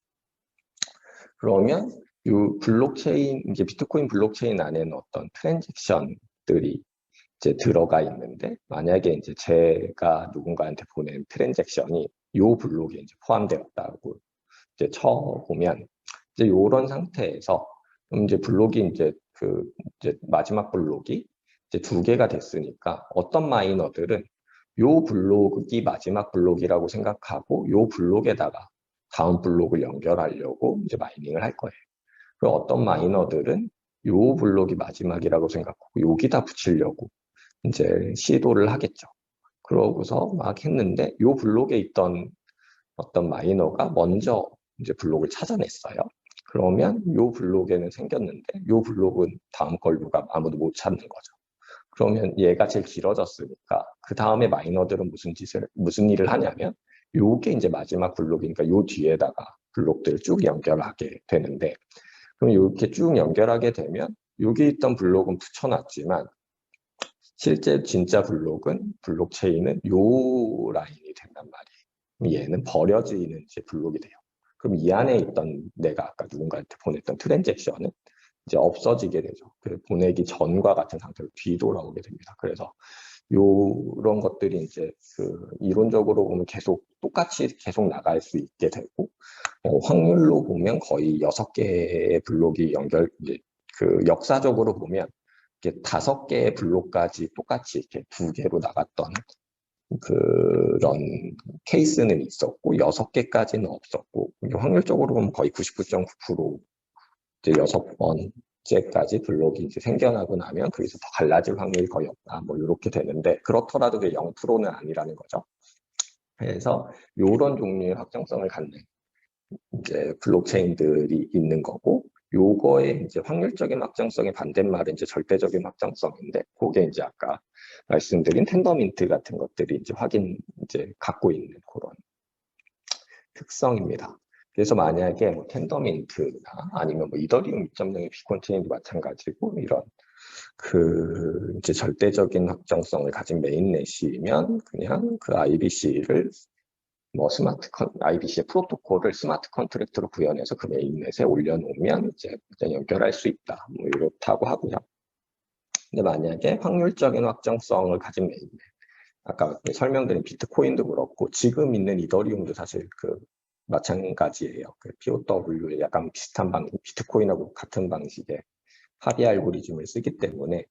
그러면 이 블록체인, 이제 비트코인 블록체인 안에는 어떤 트랜잭션들이 이제 들어가 있는데, 만약에 이제 제가 누군가한테 보낸 트랜잭션이 이 블록에 이제 포함되었다고 이제 쳐보면, 이제 이런 상태에서 이제 블록이 이제 마지막 블록이 이제 2개가 됐으니까, 어떤 마이너들은 이 블록이 마지막 블록이라고 생각하고 이 블록에다가 다음 블록을 연결하려고 이제 마이닝을 할 거예요. 그리고 어떤 마이너들은 이 블록이 마지막이라고 생각하고 여기다 붙이려고 이제 시도를 하겠죠. 그러고서 막 했는데 이 블록에 있던 어떤 마이너가 먼저 이제 블록을 찾아냈어요. 그러면 이 블록에는 생겼는데 이 블록은 다음 걸 누가 아무도 못 찾는 거죠. 그러면 얘가 제일 길어졌으니까 그 다음에 마이너들은 무슨 일을 하냐면, 요게 이제 마지막 블록이니까 요 뒤에다가 블록들을 쭉 연결하게 되는데, 그럼 이렇게 쭉 연결하게 되면 여기 있던 블록은 붙여놨지만 실제 진짜 블록체인은 요 라인이 된단 말이에요. 얘는 버려지는 이제 블록이 돼요. 그럼 이 안에 있던 내가 아까 누군가한테 보냈던 트랜잭션은 이제 없어지게 되죠. 보내기 전과 같은 상태로 뒤돌아오게 됩니다. 그래서 이런 것들이 이제 이론적으로 보면 똑같이 계속 나갈 수 있게 되고, 확률로 보면 거의 6개의 블록이 이제 역사적으로 보면 이렇게 5개의 블록까지 똑같이 이렇게 2개로 나갔던 그런 케이스는 있었고, 6개까지는 없었고, 확률적으로 보면 거의 99.9% 이제 6번째까지 블록이 이제 생겨나고 나면 거기서 더 갈라질 확률이 거의 없다. 뭐 이렇게 되는데, 그렇더라도 그게 0%는 아니라는 거죠. 그래서 이런 종류의 확정성을 갖는 이제 블록체인들이 있는 거고, 요거의 이제 확률적인 확정성의 반대말은 이제 절대적인 확정성인데, 그게 이제 아까 말씀드린 텐더민트 같은 것들이 이제 갖고 있는 그런 특성입니다. 그래서 만약에 뭐 텐더민트나 아니면 뭐 이더리움 2.0의 비콘 체인도 마찬가지고, 이런 이제 절대적인 확정성을 가진 메인넷이면 그냥 IBC를 IBC의 프로토콜을 스마트 컨트랙트로 구현해서 그 메인넷에 올려놓으면 이제 연결할 수 있다. 뭐 이렇다고 하고요. 근데 만약에 확률적인 확정성을 가진 메인넷, 아까 설명드린 비트코인도 그렇고 지금 있는 이더리움도 사실 마찬가지예요. POW에 약간 비슷한 비트코인하고 같은 방식의 합의 알고리즘을 쓰기 때문에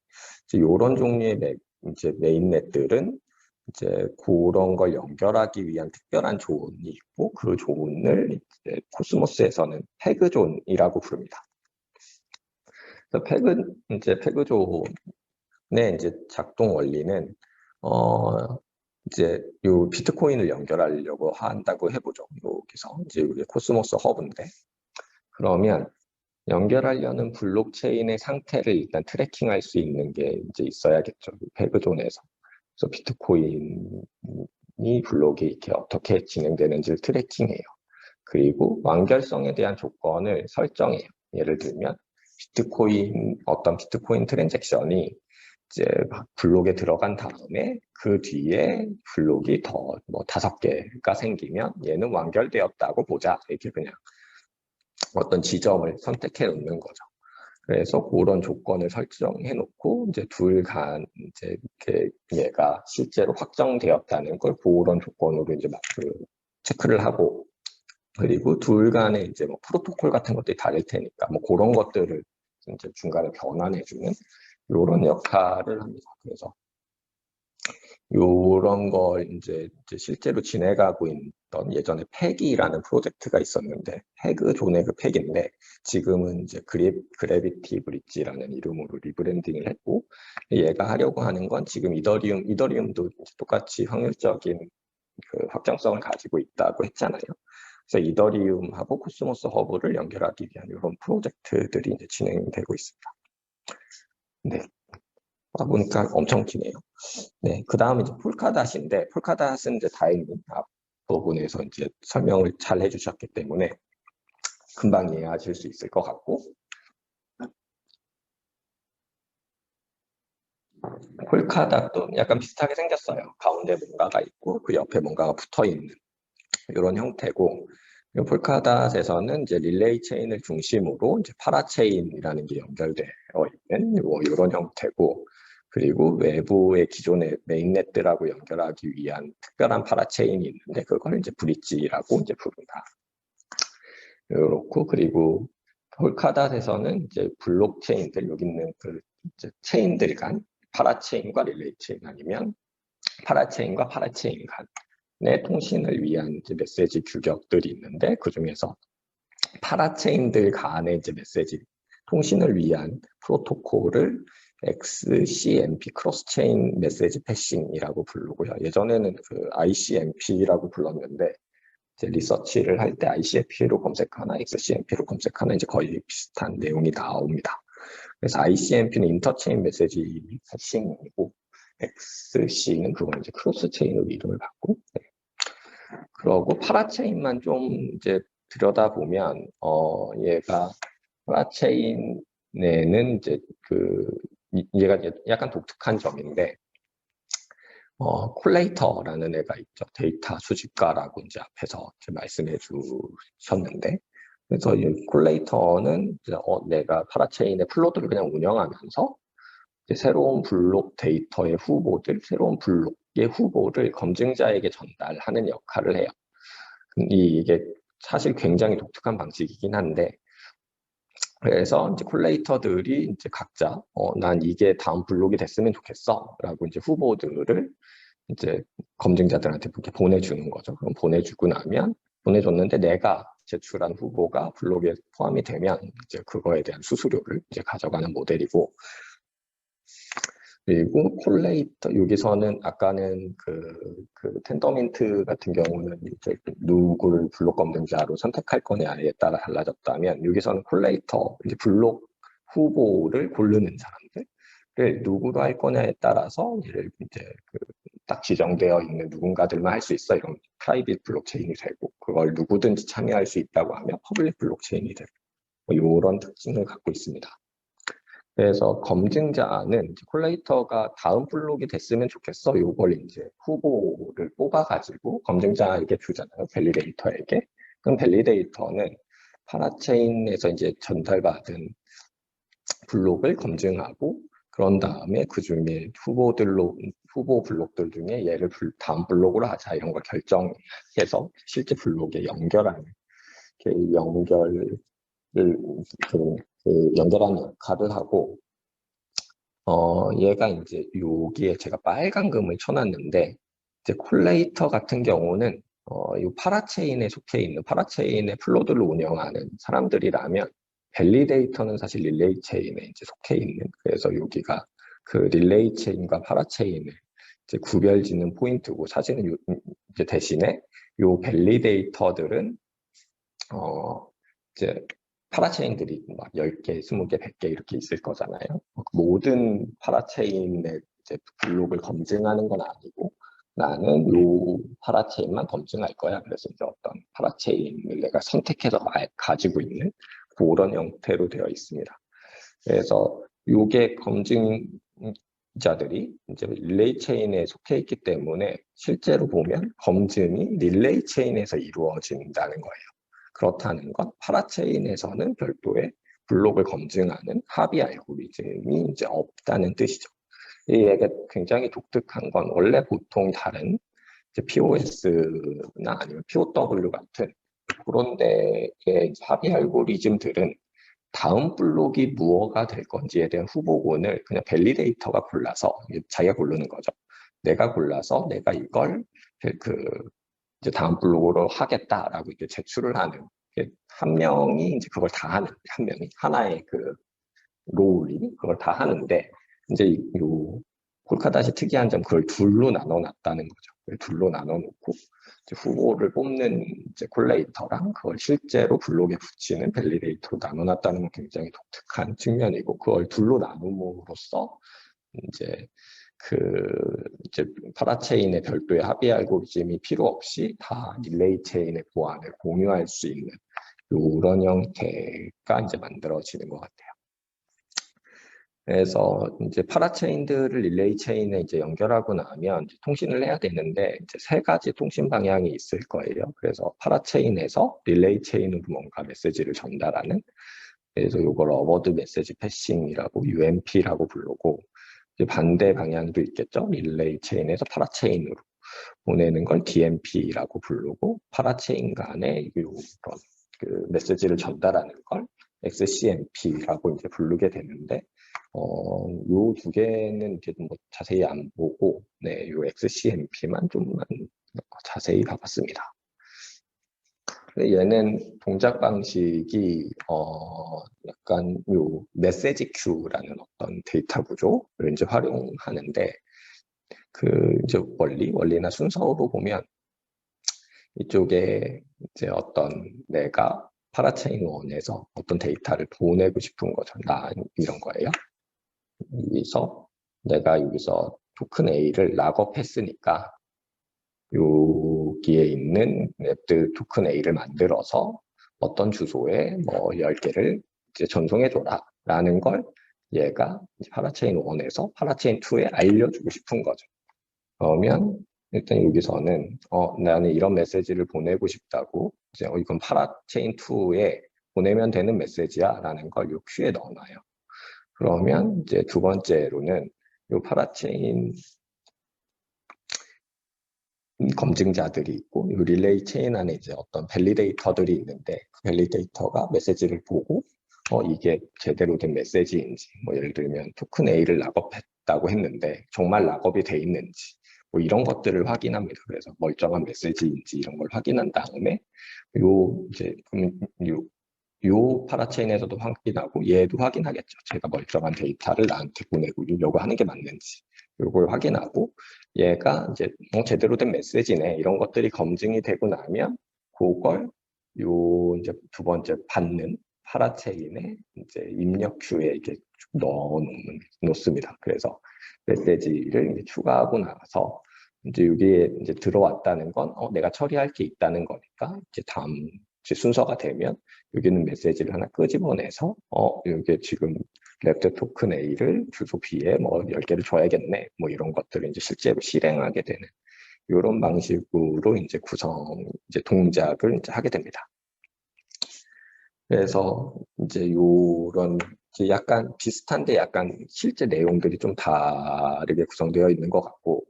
이제 이런 종류의 이제 메인넷들은 이제 그런 걸 연결하기 위한 특별한 조언이 있고 그 조언을 이제 코스모스에서는 페그존이라고 부릅니다. 그래서 페그존의 이제 작동 원리는 이제 요 비트코인을 연결하려고 한다고 해보죠. 여기서 이제 우리 코스모스 허브인데 그러면 연결하려는 블록체인의 상태를 일단 트래킹할 수 있는 게 이제 있어야겠죠. 페그존에서. 그래서 비트코인이 블록이 이렇게 어떻게 진행되는지를 트래킹해요. 그리고 완결성에 대한 조건을 설정해요. 예를 들면 어떤 비트코인 트랜잭션이 이제 블록에 들어간 다음에 그 뒤에 블록이 더 뭐 5개가 생기면 얘는 완결되었다고 보자. 이렇게 그냥 어떤 지점을 선택해 놓는 거죠. 그래서 그런 조건을 설정해 놓고 이제 둘 간 이제 이렇게 얘가 실제로 확정되었다는 걸 그런 조건으로 이제 막 체크를 하고 그리고 둘 간에 이제 뭐 프로토콜 같은 것들이 다를 테니까 뭐 그런 것들을 이제 중간에 변환해주는 이런 역할을 합니다. 그래서 이런 걸 이제 실제로 진행하고 있던 예전에 패기라는 프로젝트가 있었는데 패그존의 그 패기인데 지금은 이제 그래비티 브릿지라는 이름으로 리브랜딩을 했고 얘가 하려고 하는 건 지금 이더리움도 똑같이 확률적인 그 확정성을 가지고 있다고 했잖아요. 그래서 이더리움하고 코스모스 허브를 연결하기 위한 이런 프로젝트들이 이제 진행되고 있습니다. 네. 보니까 엄청 기네요. 네, 그 다음 이제 폴카닷인데 폴카닷은 이제 다행히 앞부분에서 이제 설명을 잘 해주셨기 때문에 금방 이해하실 수 있을 것 같고 폴카닷도 약간 비슷하게 생겼어요. 가운데 뭔가가 있고 그 옆에 뭔가가 붙어 있는 이런 형태고 폴카닷에서는 이제 릴레이 체인을 중심으로 이제 파라체인이라는 게 연결되어 있는 뭐 이런 형태고 그리고 외부의 기존의 메인넷들하고 연결하기 위한 특별한 파라체인이 있는데 그걸 이제 브릿지라고 이제 부른다. 이렇고 그리고 폴카닷에서는 이제 블록체인들 여기 있는 그 이제 체인들 간 파라체인과 릴레이 체인 아니면 파라체인과 파라체인 간의 통신을 위한 이제 메시지 규격들이 있는데 그 중에서 파라체인들 간의 이제 메시지 통신을 위한 프로토콜을 XCMP 크로스체인 메시지 패싱이라고 부르고요. 예전에는 그 ICMP라고 불렀는데 이제 리서치를 할 때 ICMP로 검색하나 XCMP로 검색하나 이제 거의 비슷한 내용이 나옵니다. 그래서 ICMP는 인터체인 메시지 패싱이고 XC는 그건 이제 크로스체인으로 이름을 받고 그러고 파라체인만 좀 이제 들여다보면 얘가 파라체인에는 이제 얘가 약간 독특한 점인데 콜레이터라는 애가 있죠. 데이터 수집가라고 이제 앞에서 이제 말씀해 주셨는데 그래서 이 콜레이터는 이제 내가 파라체인의 플로드를 그냥 운영하면서 이제 새로운 블록 데이터의 새로운 블록의 후보를 검증자에게 전달하는 역할을 해요. 이게 사실 굉장히 독특한 방식이긴 한데 그래서 이제 콜레이터들이 이제 각자 난 이게 다음 블록이 됐으면 좋겠어라고 이제 후보들을 이제 검증자들한테 이렇게 보내주는 거죠. 그럼 보내줬는데 내가 제출한 후보가 블록에 포함이 되면 이제 그거에 대한 수수료를 이제 가져가는 모델이고 그리고 콜레이터 여기서는 아까는 그 텐더민트 같은 경우는 이제 누구를 블록 검증자로 선택할 거냐에 따라 달라졌다면 여기서는 콜레이터 이제 블록 후보를 고르는 사람들을 누구로 할 거냐에 따라서 이제 딱 지정되어 있는 누군가들만 할 수 있어 이런 프라이빗 블록체인이 되고 그걸 누구든지 참여할 수 있다고 하면 퍼블릭 블록체인이 되고 뭐 이런 특징을 갖고 있습니다. 그래서 검증자는 콜레이터가 다음 블록이 됐으면 좋겠어. 요걸 이제 후보를 뽑아가지고 검증자에게 주잖아요. 밸리데이터에게. 그럼 밸리데이터는 파라체인에서 이제 전달받은 블록을 검증하고 그런 다음에 그 중에 후보 블록들 중에 얘를 다음 블록으로 하자 이런 걸 결정해서 실제 블록에 연결하는 연결을 그 연결하는 역할을 하고, 얘가 이제 여기에 제가 빨간 금을 쳐놨는데, 이제 콜레이터 같은 경우는 이 파라체인에 속해 있는 파라체인의 플로드를 운영하는 사람들이라면, 밸리데이터는 사실 릴레이 체인에 이제 속해 있는, 그래서 여기가 그 릴레이 체인과 파라체인을 이제 구별짓는 포인트고, 사실은 이제 대신에 요 밸리데이터들은 이제 파라체인들이 막 10개, 20개, 100개 이렇게 있을 거잖아요. 모든 파라체인의 이제 블록을 검증하는 건 아니고, 나는 요 파라체인만 검증할 거야. 그래서 이제 어떤 파라체인을 내가 선택해서 가지고 있는 그런 형태로 되어 있습니다. 그래서 요게 검증자들이 이제 릴레이 체인에 속해 있기 때문에 실제로 보면 검증이 릴레이 체인에서 이루어진다는 거예요. 그렇다는 건 파라체인에서는 별도의 블록을 검증하는 합의 알고리즘이 이제 없다는 뜻이죠. 이게 굉장히 독특한 건 원래 보통 다른 POS나 아니면 POW 같은 그런 데의 합의 알고리즘들은 다음 블록이 무엇가 될 건지에 대한 후보군을 그냥 밸리데이터가 골라서 자기가 고르는 거죠. 내가 골라서 내가 이걸 그 이제 다음 블록으로 하겠다라고 이렇게 제출을 하는, 한 명이 이제 그걸 다 하는, 한 명이 하나의 그 롤이 그걸 다 하는데, 이제 요 콜카닷이 특이한 점, 그걸 둘로 나눠 놨다는 거죠. 둘로 나눠 놓고 후보를 뽑는 이제 콜레이터랑 그걸 실제로 블록에 붙이는 밸리데이터로 나눠 놨다는 건 굉장히 독특한 측면이고, 그걸 둘로 나눔으로써 이제 그 이제 파라체인의 별도의 합의 알고리즘이 필요 없이 다 릴레이 체인의 보안을 공유할 수 있는 이런 형태가 이제 만들어지는 것 같아요. 그래서 이제 파라체인들을 릴레이 체인에 이제 연결하고 나면 이제 통신을 해야 되는데, 이제 세 가지 통신 방향이 있을 거예요. 그래서 파라체인에서 릴레이 체인으로 뭔가 메시지를 전달하는, 그래서 이걸 어워드 메시지 패싱이라고 UMP라고 부르고, 이제 반대 방향도 있겠죠. 릴레이 체인에서 파라체인으로 보내는 걸 DMP라고 부르고, 파라체인 간에 이런 그 메시지를 전달하는 걸 XCMP라고 이제 부르게 되는데, 요 두 개는 이제 뭐 자세히 안 보고, 네, 요 XCMP만 좀만 자세히 봐봤습니다. 얘는 동작 방식이 약간 요 메시지 큐라는 어떤 데이터 구조를 이제 활용하는데, 그 이제 원리나 순서로 보면 이쪽에 이제 어떤 내가 파라체인 원에서 어떤 데이터를 보내고 싶은 거죠. 나 이런 거예요. 여기서 내가 여기서 토큰 A를 락업했으니까 여기에 있는 앱들 토큰 A를 만들어서 어떤 주소에 뭐 10개를 이제 전송해줘라 라는 걸 얘가 파라체인 1에서 파라체인 2에 알려주고 싶은 거죠. 그러면 일단 여기서는 나는 이런 메시지를 보내고 싶다고, 이제 이건 파라체인 2에 보내면 되는 메시지야 라는 걸 이 큐에 넣어놔요. 그러면 이제 두 번째로는 이 파라체인 검증자들이 있고, 이 릴레이 체인 안에 이제 어떤 밸리데이터들이 있는데, 그 밸리데이터가 메시지를 보고 이게 제대로 된 메시지인지, 뭐 예를 들면 토큰 A를 락업했다고 했는데 정말 락업이 돼 있는지, 뭐 이런 것들을 확인합니다. 그래서 멀쩡한 메시지인지 이런 걸 확인한 다음에 이제 요 파라체인에서도 확인하고 얘도 확인하겠죠. 제가 멀쩡한 데이터를 나한테 보내고 하는 게 맞는지 요걸 확인하고, 얘가 이제 제대로 된 메시지네 이런 것들이 검증이 되고 나면 그걸 요 이제 두 번째 받는 파라체인에 이제 입력 큐에 이렇게 놓습니다. 그래서 메시지를 이제 추가하고 나서 이제 여기에 이제 들어왔다는 건 내가 처리할 게 있다는 거니까, 이제 다음 이제 순서가 되면 여기는 메시지를 하나 끄집어내서 이게 지금 랩트 토큰 A를 주소 B에 뭐 10개를 줘야겠네, 뭐 이런 것들을 이제 실제로 실행하게 되는 이런 방식으로 이제 이제 동작을 이제 하게 됩니다. 그래서 이제 요런 약간 비슷한데 약간 실제 내용들이 좀 다르게 구성되어 있는 것 같고,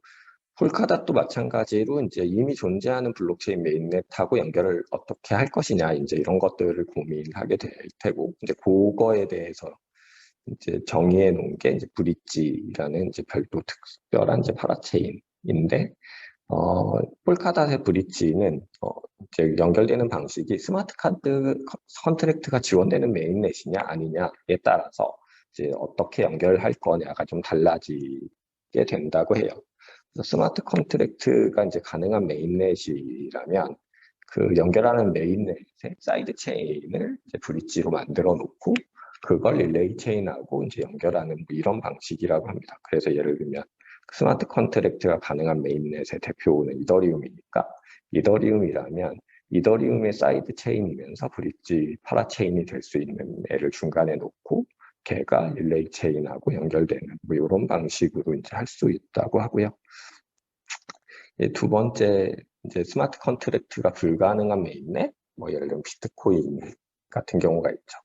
폴카닷도 마찬가지로 이제 이미 존재하는 블록체인 메인넷하고 연결을 어떻게 할 것이냐, 이제 이런 것들을 고민하게 될 테고, 이제 그거에 대해서 이제 정의해 놓은 게 이제 브릿지라는 이제 별도 특별한 이제 파라체인인데, 폴카닷의 브릿지는 이제 연결되는 방식이 스마트 카드 컨트랙트가 지원되는 메인넷이냐 아니냐에 따라서 이제 어떻게 연결할 거냐가 좀 달라지게 된다고 해요. 그래서 스마트 컨트랙트가 이제 가능한 메인넷이라면 그 연결하는 메인넷의 사이드 체인을 이제 브릿지로 만들어 놓고 그걸 릴레이 체인하고 이제 연결하는 뭐 이런 방식이라고 합니다. 그래서 예를 들면 스마트 컨트랙트가 가능한 메인넷의 대표는 이더리움이니까 이더리움이라면 이더리움의 사이드 체인이면서 브릿지 파라체인이 될 수 있는 애를 중간에 놓고 걔가 릴레이 체인하고 연결되는 뭐 이런 방식으로 이제 할 수 있다고 하고요. 두 번째 이제 스마트 컨트랙트가 불가능한 메인넷, 뭐 예를 들면 비트코인 같은 경우가 있죠.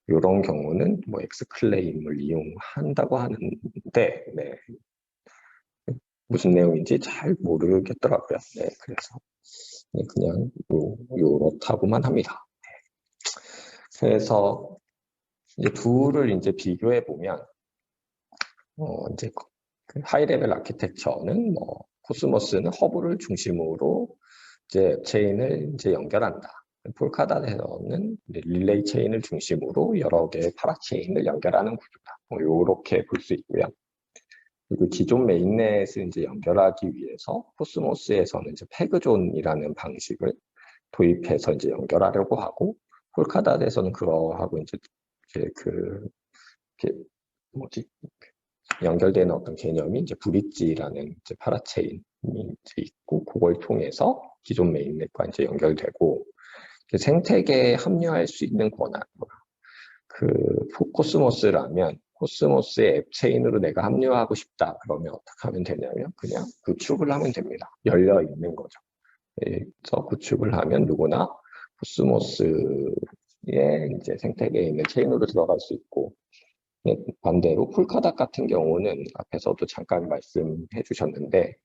이런 경우는 뭐 엑스클레임을 이용한다고 하는데, 네. 무슨 내용인지 잘 모르겠더라고요. 네, 그래서 그냥 요렇다고만 합니다. 그래서 이제 둘을 이제 비교해 보면, 이제 그 하이레벨 아키텍처는 뭐 코스모스는 허브를 중심으로 이제 체인을 이제 연결한다. 폴카닷에서는 릴레이 체인을 중심으로 여러 개의 파라체인을 연결하는 구조다. 뭐 이렇게 볼 수 있고요. 그리고 기존 메인넷을 이제 연결하기 위해서 코스모스에서는 이제 페그존이라는 방식을 도입해서 이제 연결하려고 하고 폴카닷에서는 그거하고 이제 뭐지 연결되는 어떤 개념이 이제 브릿지라는 이제 파라체인이 이제 있고 그걸 통해서 기존 메인넷과 이제 연결되고 생태계에 합류할 수 있는 권한 그 코스모스라면 코스모스의 앱 체인으로 내가 합류하고 싶다 그러면 어떻게 하면 되냐면 그냥 구축을 하면 됩니다. 열려 있는 거죠. 그래서 구축을 하면 누구나 코스모스의 이제 생태계에 있는 체인으로 들어갈 수 있고 반대로 폴카닷 같은 경우는 앞에서도 잠깐 말씀해 주셨는데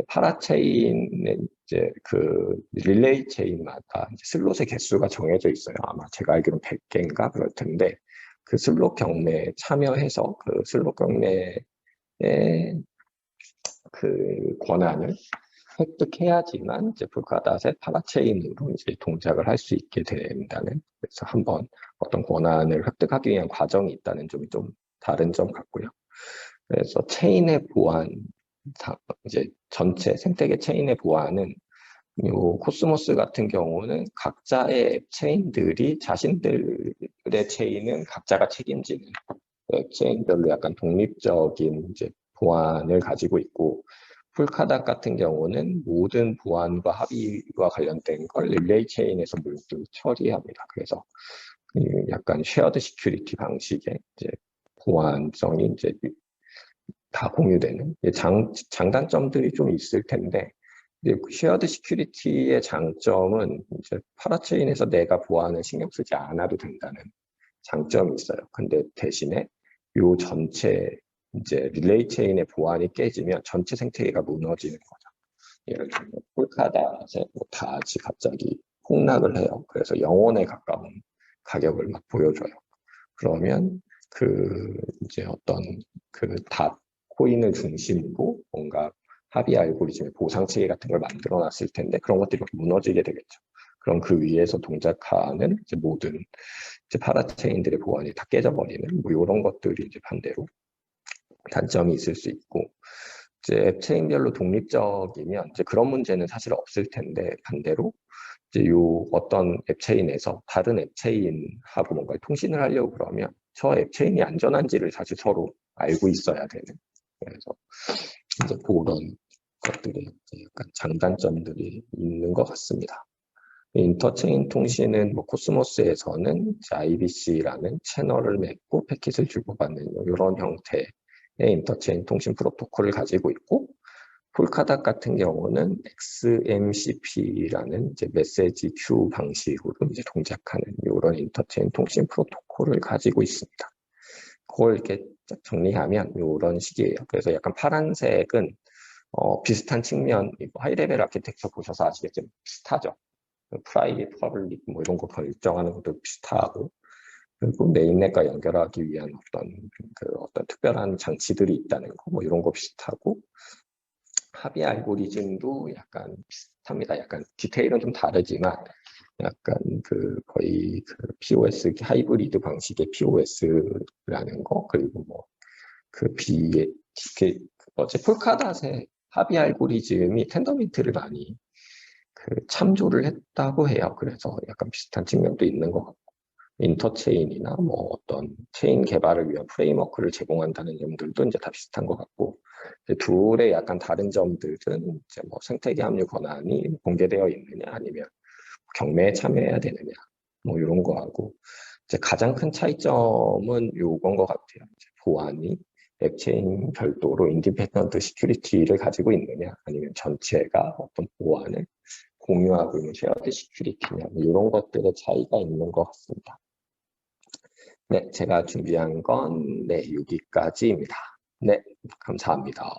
파라체인은 이제 그 릴레이 체인마다 이제 슬롯의 개수가 정해져 있어요. 아마 제가 알기로는 100개인가 그럴 텐데 그 슬롯 경매에 참여해서 그 슬롯 경매에 그 권한을 획득해야지만 이제 폴카닷의 파라체인으로 이제 동작을 할 수 있게 된다는, 그래서 한번 어떤 권한을 획득하기 위한 과정이 있다는 점이 좀 다른 점 같고요. 그래서 체인의 보안, 이제 전체 생태계 체인의 보안은 요 코스모스 같은 경우는 각자의 앱 체인들이 자신들의 체인은 각자가 책임지는 앱 체인별로 약간 독립적인 이제 보안을 가지고 있고 폴카닷 같은 경우는 모든 보안과 합의와 관련된 걸 릴레이 체인에서 모두 처리합니다. 그래서 약간 쉐어드 시큐리티 방식의 이제 보안성이 이제 다 공유되는 장단점들이 좀 있을 텐데 쉐어드 시큐리티의 장점은 이제 파라체인에서 내가 보안을 신경 쓰지 않아도 된다는 장점이 있어요. 근데 대신에 요 전체 이제 릴레이 체인의 보안이 깨지면 전체 생태계가 무너지는 거죠. 예를 들면 폴카닷에 뭐 다같이 갑자기 폭락을 해요. 그래서 영원에 가까운 가격을 막 보여줘요. 그러면 그 이제 어떤 그 닷 코인을 중심으로 뭔가 합의 알고리즘의 보상 체계 같은 걸 만들어 놨을 텐데 그런 것들이 무너지게 되겠죠. 그럼 그 위에서 동작하는 이제 모든 이제 파라체인들의 보안이 다 깨져버리는 뭐 이런 것들이 이제 반대로 단점이 있을 수 있고 이제 앱 체인별로 독립적이면 이제 그런 문제는 사실 없을 텐데 반대로 이제 요 어떤 앱 체인에서 다른 앱 체인하고 뭔가 통신을 하려고 그러면 저 앱 체인이 안전한지를 사실 서로 알고 있어야 되는, 그래서 이제 그런 것들이 약간 장단점들이 있는 것 같습니다. 인터체인 통신은 뭐 코스모스에서는 IBC라는 채널을 맺고 패킷을 주고받는 이런 형태의 인터체인 통신 프로토콜을 가지고 있고 폴카닷 같은 경우는 XMCP라는 이제 메시지 큐 방식으로 이제 동작하는 이런 인터체인 통신 프로토콜을 가지고 있습니다. 그걸 이렇게 정리하면 이런 식이에요. 그래서 약간 파란색은 비슷한 측면, 하이레벨 아키텍처 보셔서 아시겠지만 비슷하죠. 프라이빗, 퍼블릭 뭐 이런 거 결정하는 것도 비슷하고, 그리고 네임넷과 연결하기 위한 어떤 특별한 장치들이 있다는 거, 뭐 이런 거 비슷하고, 합의 알고리즘도 약간 비슷합니다. 약간 디테일은 좀 다르지만, 약간 거의 POS 하이브리드 방식의 POS라는 거, 그리고 뭐 폴카닷의 합의 알고리즘이 텐더민트를 많이 참조를 했다고 해요. 그래서 약간 비슷한 측면도 있는 것 같고, 인터체인이나 뭐 어떤 체인 개발을 위한 프레임워크를 제공한다는 점들도 이제 다 비슷한 것 같고, 둘의 약간 다른 점들은 이제 뭐 생태계 합류 권한이 공개되어 있느냐, 아니면 경매에 참여해야 되느냐, 뭐 이런 거하고, 이제 가장 큰 차이점은 요건 것 같아요. 이제 보안이 앱체인 별도로 인디펜던트 시큐리티를 가지고 있느냐, 아니면 전체가 어떤 보안을 공유하고 있는 쉐어드 시큐리티냐, 뭐 이런 것들의 차이가 있는 것 같습니다. 네, 제가 준비한 건 네, 여기까지입니다. 네, 감사합니다.